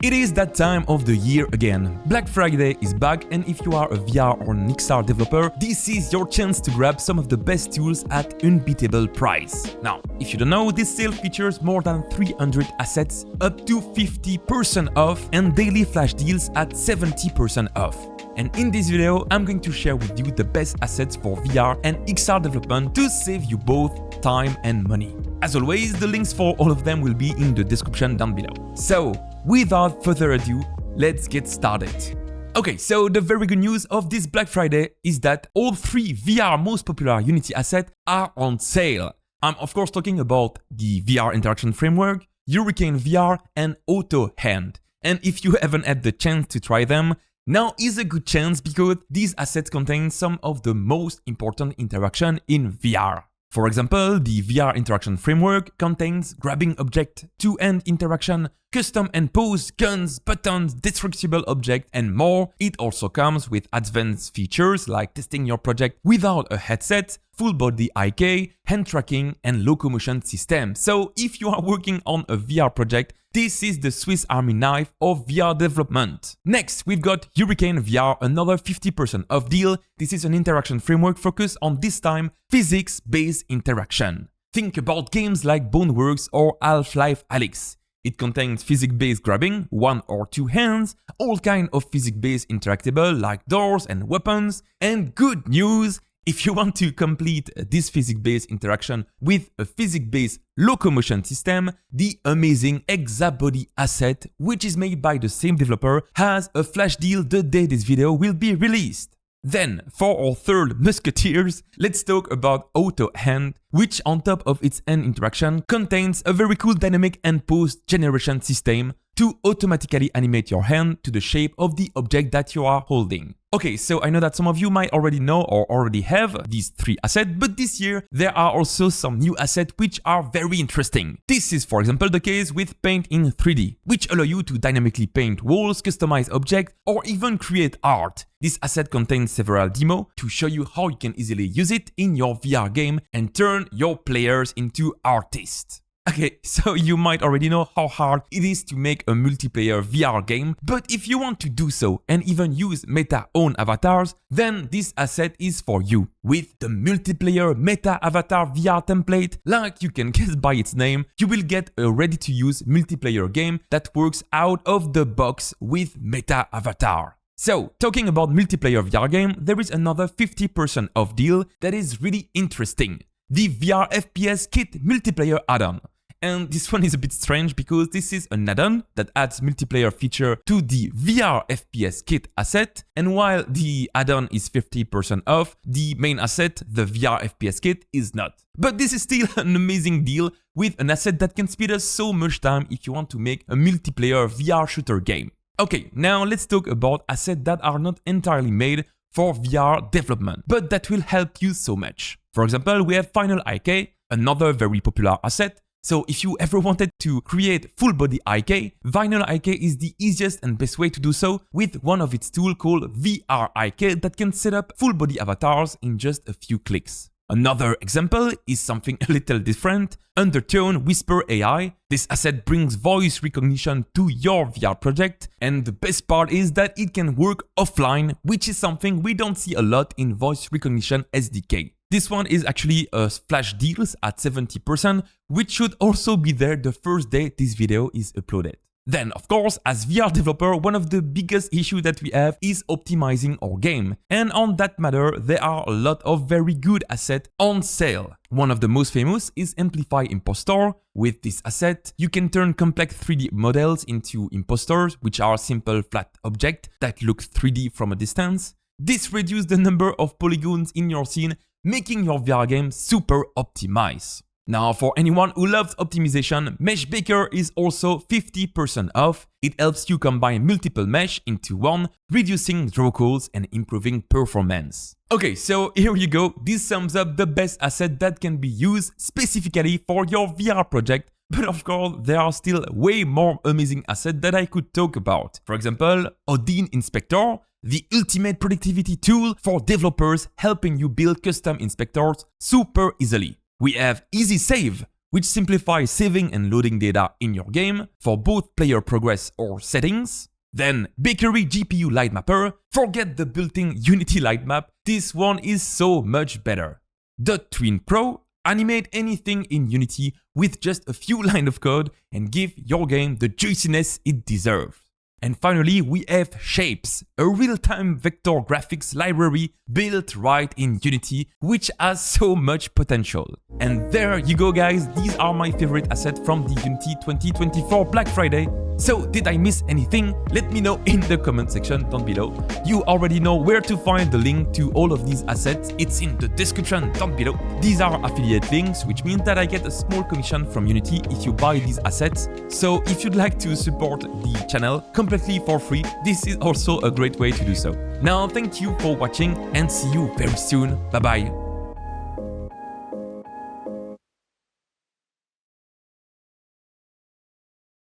It is that time of the year again. Black Friday is back, and if you are a VR or an XR developer, this is your chance to grab some of the best tools at unbeatable price. Now, if you don't know, this sale features more than 300 assets, up to 50% off, and daily flash deals at 70% off. And in this video, I'm going to share with you the best assets for VR and XR development to save you both time and money. As always, the links for all of them will be in the description down below. So, without further ado, let's get started. Okay, so the very good news of this Black Friday is that all three VR most popular Unity assets are on sale. I'm of course talking about the VR interaction framework, Hurricane VR, and Auto Hand. And if you haven't had the chance to try them, now is a good chance because these assets contain some of the most important interaction in VR. For example, the VR interaction framework contains grabbing object, two-hand interaction, custom and pose, guns, buttons, destructible object, and more. It also comes with advanced features like testing your project without a headset, full body IK, hand tracking, and locomotion system. So if you are working on a VR project, this is the Swiss Army knife of VR development. Next, we've got Hurricane VR, another 50% off deal. This is an interaction framework focused on, this time, physics-based interaction. Think about games like Boneworks or Half-Life Alyx. It contains physics-based grabbing, one or two hands, all kinds of physics-based interactable like doors and weapons, and good news! If you want to complete this physics-based interaction with a physics-based locomotion system, the amazing Hexabody asset, which is made by the same developer, has a flash deal the day this video will be released. Then, for our third musketeers, let's talk about Auto Hand, which on top of its hand interaction contains a very cool dynamic hand pose generation system to automatically animate your hand to the shape of the object that you are holding. Okay, so I know that some of you might already know or already have these three assets, but this year there are also some new assets which are very interesting. This is for example the case with Paint in 3D, which allow you to dynamically paint walls, customize objects, or even create art. This asset contains several demos to show you how you can easily use it in your VR game and turn your players into artists. Okay, so you might already know how hard it is to make a multiplayer VR game, but if you want to do so and even use meta-owned avatars, then this asset is for you. With the multiplayer meta-avatar VR template, like you can guess by its name, you will get a ready-to-use multiplayer game that works out of the box with meta-avatar. So, talking about multiplayer VR game, there is another 50% off deal that is really interesting. The VR FPS Kit multiplayer add-on. And this one is a bit strange because this is an add-on that adds multiplayer feature to the VR FPS Kit asset, and while the add-on is 50% off, the main asset, the VR FPS Kit, is not. But this is still an amazing deal with an asset that can speed us so much time if you want to make a multiplayer VR shooter game. Okay, now let's talk about assets that are not entirely made for VR development, but that will help you so much. For example, we have Final IK, another very popular asset. So if you ever wanted to create full body IK, Vinyl IK is the easiest and best way to do so with one of its tools called VR IK that can set up full body avatars in just a few clicks. Another example is something a little different, Undertone Whisper AI. This asset brings voice recognition to your VR project, and the best part is that it can work offline, which is something we don't see a lot in voice recognition SDK. This one is actually a flash deals at 70%, which should also be there the first day this video is uploaded. Then, of course, as VR developer, one of the biggest issues that we have is optimizing our game. And on that matter, there are a lot of very good assets on sale. One of the most famous is Amplify Impostor. With this asset, you can turn complex 3D models into impostors, which are simple flat objects that look 3D from a distance. This reduces the number of polygons in your scene, making your VR game super optimized. Now, for anyone who loves optimization, Meshbaker is also 50% off. It helps you combine multiple mesh into one, reducing draw calls and improving performance. Okay, so here you go. This sums up the best asset that can be used specifically for your VR project. But of course, there are still way more amazing assets that I could talk about. For example, Odin Inspector, the ultimate productivity tool for developers helping you build custom inspectors super easily. We have Easy Save, which simplifies saving and loading data in your game for both player progress or settings. Then Bakery GPU Lightmapper, forget the built-in Unity lightmap, this one is so much better. DoTween Pro, animate anything in Unity with just a few lines of code and give your game the juiciness it deserves. And finally, we have Shapes, a real-time vector graphics library built right in Unity, which has so much potential. And there you go guys, these are my favorite assets from the Unity 2024 Black Friday. So did I miss anything? Let me know in the comment section down below. You already know where to find the link to all of these assets, it's in the description down below. These are affiliate links, which means that I get a small commission from Unity if you buy these assets. So if you'd like to support the channel completely for free, this is also a great way to do so. Now thank you for watching and see you very soon. Bye bye.